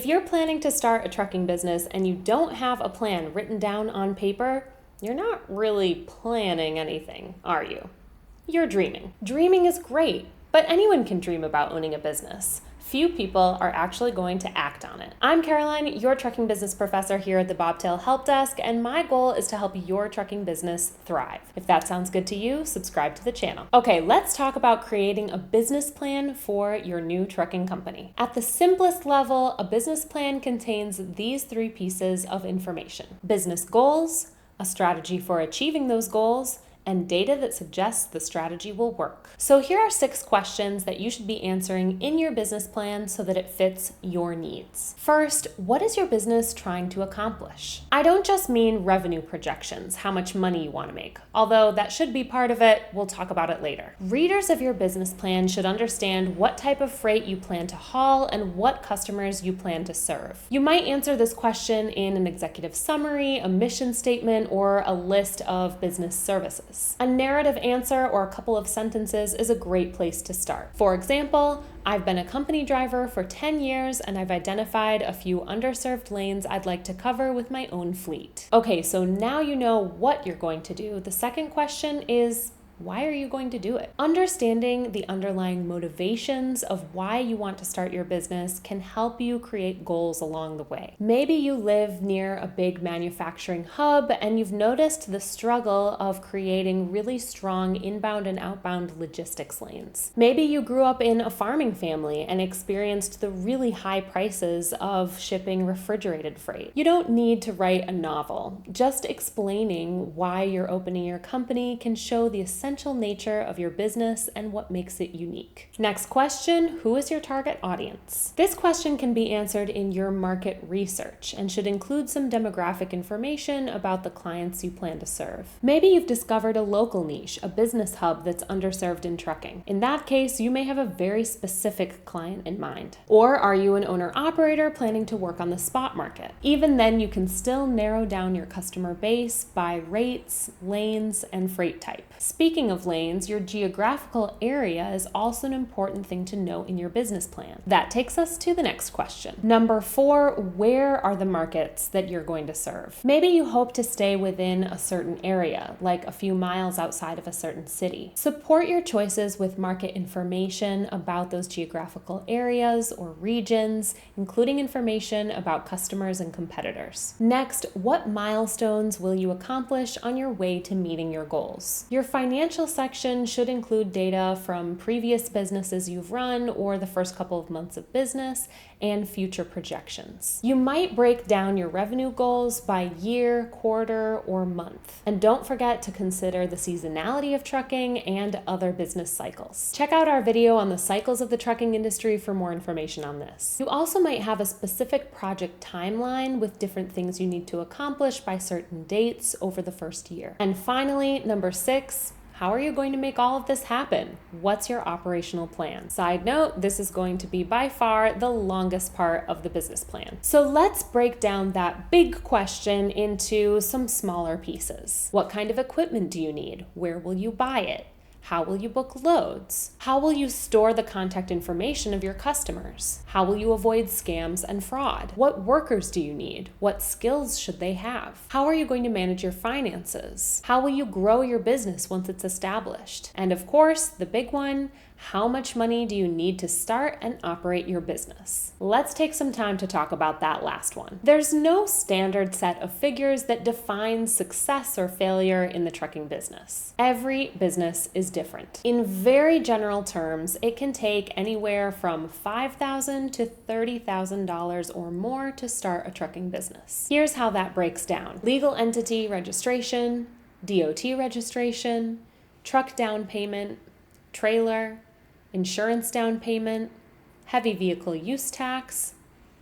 If you're planning to start a trucking business and you don't have a plan written down on paper, you're not really planning anything, are you? You're dreaming. Dreaming is great, but anyone can dream about owning a business. Few people are actually going to act on it. I'm Caroline, your trucking business professor here at the Bobtail Help Desk, and my goal is to help your trucking business thrive. If that sounds good to you, subscribe to the channel. Okay, let's talk about creating a business plan for your new trucking company. At the simplest level, a business plan contains these three pieces of information: business goals, a strategy for achieving those goals, and data that suggests the strategy will work. So here are 6 questions that you should be answering in your business plan so that it fits your needs. First, what is your business trying to accomplish? I don't just mean revenue projections, how much money you want to make, although that should be part of it. We'll talk about it later. Readers of your business plan should understand what type of freight you plan to haul and what customers you plan to serve. You might answer this question in an executive summary, a mission statement, or a list of business services. A narrative answer or a couple of sentences is a great place to start. For example, I've been a company driver for 10 years and I've identified a few underserved lanes I'd like to cover with my own fleet. Okay, so now you know what you're going to do. The second question is, why are you going to do it? Understanding the underlying motivations of why you want to start your business can help you create goals along the way. Maybe you live near a big manufacturing hub and you've noticed the struggle of creating really strong inbound and outbound logistics lanes. Maybe you grew up in a farming family and experienced the really high prices of shipping refrigerated freight. You don't need to write a novel. Just explaining why you're opening your company can show the essential nature of your business and what makes it unique. Next question, who is your target audience? This question can be answered in your market research and should include some demographic information about the clients you plan to serve. Maybe you've discovered a local niche, a business hub that's underserved in trucking. In that case, you may have a very specific client in mind. Or are you an owner-operator planning to work on the spot market? Even then, you can still narrow down your customer base by rates, lanes, and freight type. Speaking of lanes, your geographical area is also an important thing to know in your business plan. That takes us to the next question. Number 4, where are the markets that you're going to serve? Maybe you hope to stay within a certain area, like a few miles outside of a certain city. Support your choices with market information about those geographical areas or regions, including information about customers and competitors. Next, what milestones will you accomplish on your way to meeting your goals? Your financial section should include data from previous businesses you've run or the first couple of months of business and future projections. You might break down your revenue goals by year, quarter, or month. And don't forget to consider the seasonality of trucking and other business cycles. Check out our video on the cycles of the trucking industry for more information on this. You also might have a specific project timeline with different things you need to accomplish by certain dates over the first year. And finally, number 6, how are you going to make all of this happen? What's your operational plan? Side note, this is going to be by far the longest part of the business plan. So let's break down that big question into some smaller pieces. What kind of equipment do you need? Where will you buy it? How will you book loads? How will you store the contact information of your customers? How will you avoid scams and fraud? What workers do you need? What skills should they have? How are you going to manage your finances? How will you grow your business once it's established? And of course, the big one, how much money do you need to start and operate your business? Let's take some time to talk about that last one. There's no standard set of figures that defines success or failure in the trucking business. Every business is different. In very general terms, it can take anywhere from $5,000 to $30,000 or more to start a trucking business. Here's how that breaks down: legal entity registration, DOT registration, truck down payment, trailer, insurance down payment, heavy vehicle use tax,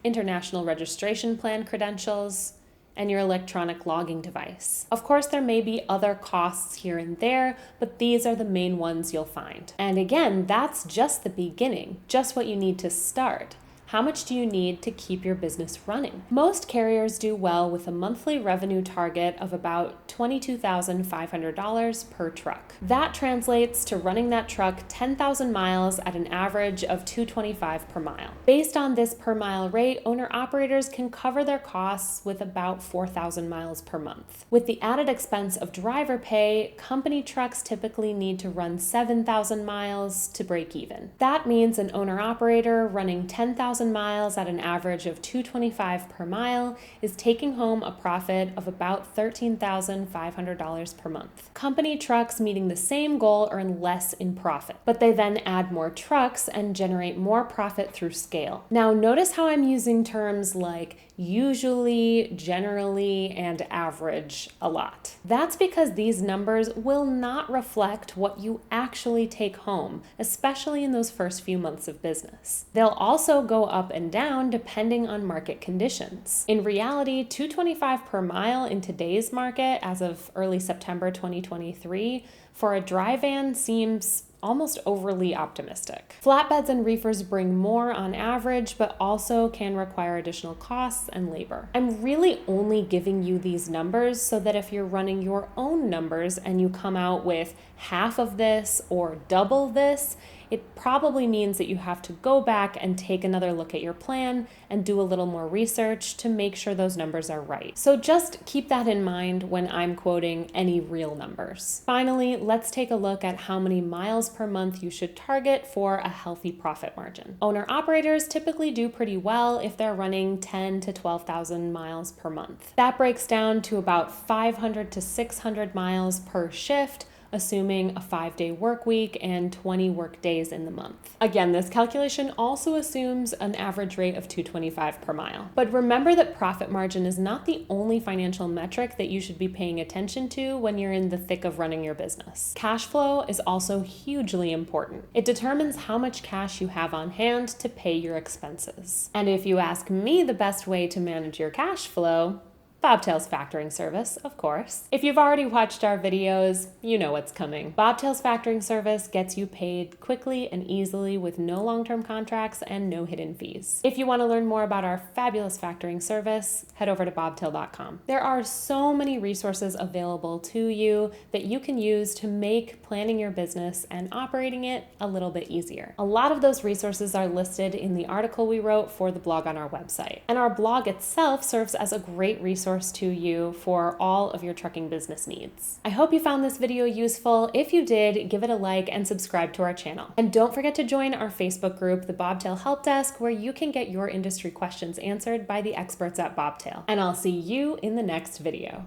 international registration plan credentials, and your electronic logging device. Of course, there may be other costs here and there, but these are the main ones you'll find. And again, that's just the beginning, just what you need to start. How much do you need to keep your business running? Most carriers do well with a monthly revenue target of about $22,500 per truck. That translates to running that truck 10,000 miles at an average of $225 per mile. Based on this per mile rate, owner-operators can cover their costs with about 4,000 miles per month. With the added expense of driver pay, company trucks typically need to run 7,000 miles to break even. That means an owner-operator running 10,000 miles at an average of $225 per mile is taking home a profit of about $13,500 per month. Company trucks meeting the same goal earn less in profit, but they then add more trucks and generate more profit through scale. Now, notice how I'm using terms like usually, generally, and average a lot. That's because these numbers will not reflect what you actually take home, especially in those first few months of business. They'll also go up and down depending on market conditions. In reality, $225 per mile in today's market as of early September 2023 for a dry van seems almost overly optimistic. Flatbeds and reefers bring more on average, but also can require additional costs and labor. I'm really only giving you these numbers so that if you're running your own numbers and you come out with half of this or double this, it probably means that you have to go back and take another look at your plan and do a little more research to make sure those numbers are right. So just keep that in mind when I'm quoting any real numbers. Finally, let's take a look at how many miles per month you should target for a healthy profit margin. Owner-operators typically do pretty well if they're running 10 to 12,000 miles per month. That breaks down to about 500 to 600 miles per shift, assuming a 5-day work week and 20 work days in the month. Again, this calculation also assumes an average rate of $225 per mile. But remember that profit margin is not the only financial metric that you should be paying attention to when you're in the thick of running your business. Cash flow is also hugely important. It determines how much cash you have on hand to pay your expenses. And if you ask me the best way to manage your cash flow, Bobtail's factoring service, of course. If you've already watched our videos, you know what's coming. Bobtail's factoring service gets you paid quickly and easily with no long-term contracts and no hidden fees. If you want to learn more about our fabulous factoring service, head over to bobtail.com. There are so many resources available to you that you can use to make planning your business and operating it a little bit easier. A lot of those resources are listed in the article we wrote for the blog on our website. And our blog itself serves as a great resource to you for all of your trucking business needs. I hope you found this video useful. If you did, give it a like and subscribe to our channel. And don't forget to join our Facebook group, the Bobtail Help Desk, where you can get your industry questions answered by the experts at Bobtail. And I'll see you in the next video.